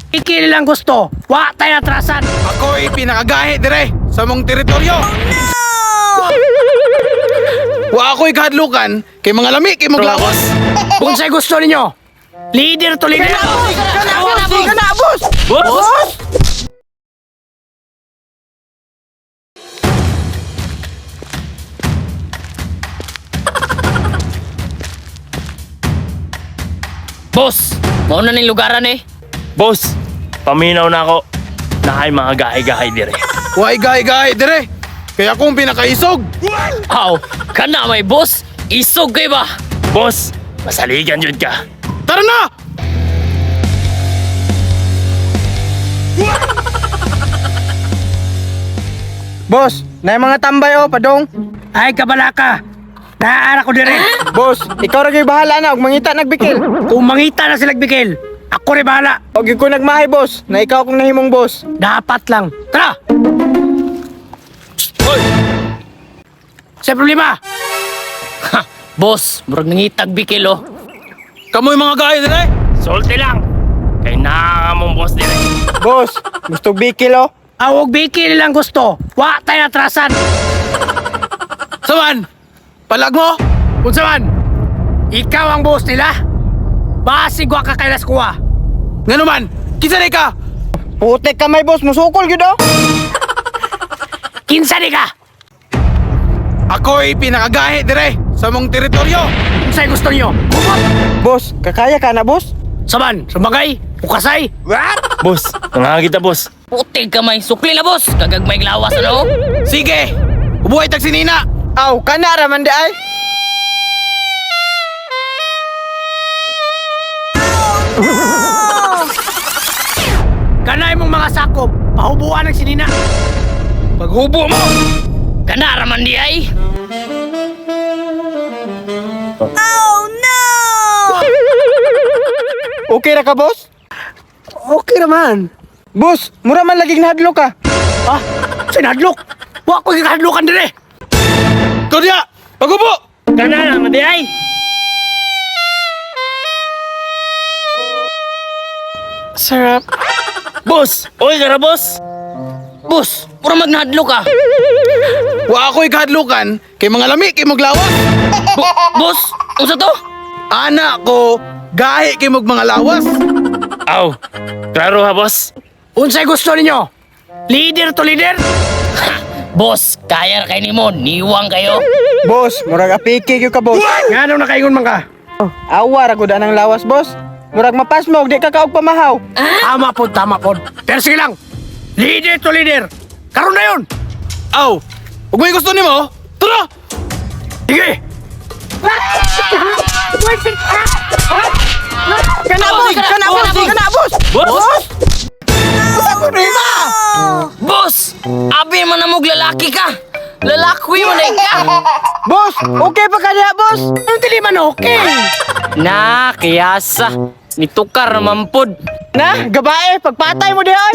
Ikili lang gusto. Wa tayo atrasan. Ako'y pinakagahi dire sa mong teritoryo. Wa ako'y kahadlukan kay mga lami kay maglawas. Kung sa'y gusto ninyo, leader to leader. Kana, boss! Boss! Boss, mauna ning lugaran eh. Boss, paminaw na ako. Nahay mga gahay-gahay dire. Way gahi-gahi dire. Kaya akong pinakaisog. Aw, kana may boss. Isog kay ba? Boss, masaligan yun ka. Tara na! Boss, na mga tambay o, padong. Ay, kabalaka. Naara ko dire. Boss, ikaw rin bahala na, og mangita nagbikil. Kung mangita na sila bigil, ako rin bahala. Og ko nagmahay, boss, na ikaw kung nahimong boss. Dapat lang. Tara! Hoy! Sa problema, Ha, boss, murag nangitag bikil oh. Kamoy mga gahi dire. Sulti lang. Kay nakamong boss dire. Boss, gusto bikil o. awog bikil lang gusto. Wa tayo atrasan. Saman! Palag mo! Kung saan, ikaw ang boss nila. Basig wa ka kailas kuha. Nga naman! Kisanay ka! Putek kamay, boss, musukol gyud o. Kinsa di ka? Ako'y pinakagahi dire sa mong teritoryo. Kung sa'y gusto niyo. Kumot! Boss, kakaya ka na, boss? Saban, sumagay, ukasay. Boss, nangangagit na boss. Putig ka may sukli na boss. Kagagmay lawas ano? Sige! Ubuhay tag sinina! Aw, kana raman di ay. Kanay mong mga sakop, pahubuan ng sinina. Paghubo mo! Kana raman di ay. Okay ra ka, boss? Okay naman. Boss, mura man laging nahadlo ka. Ah, sinadlok. Wa ko ikahadlokan dire. Kodya! Paghubo! Kana naman di ay. Sarap. Boss, oy kara boss. Boss, pura magnadlo ka. Wa ako'y kahadlukan kay mga lami kay maglawas. Boss, unsa to? Anak ko, gahi kay mga lawas. Aw, klaro ha boss. Unsay gusto ninyo? Leader to leader? Boss, kaya kay nimo, niwang kayo. Boss, murag apiki gyud ka, boss. Ngano na kaingon man ka? Awa ra gud anang lawas, boss. Murag mapas mo, og di ka kaog pamahaw. Tama po, tama po. Pero sige lang. Leader to leader. Karon na yun. Aw! Huwag may gusto nimo, tara! Sige. Kana, boss! Kana, boss! Kana, boss! Boss? Boss, abi man namog lalaki ka. Lalakwi mo na ka. Boss, okay pa ka diha, boss? Ang dili man okay. Na, kiyasa. Nitukar mampod. Na, gabae, pagpatay mo diha.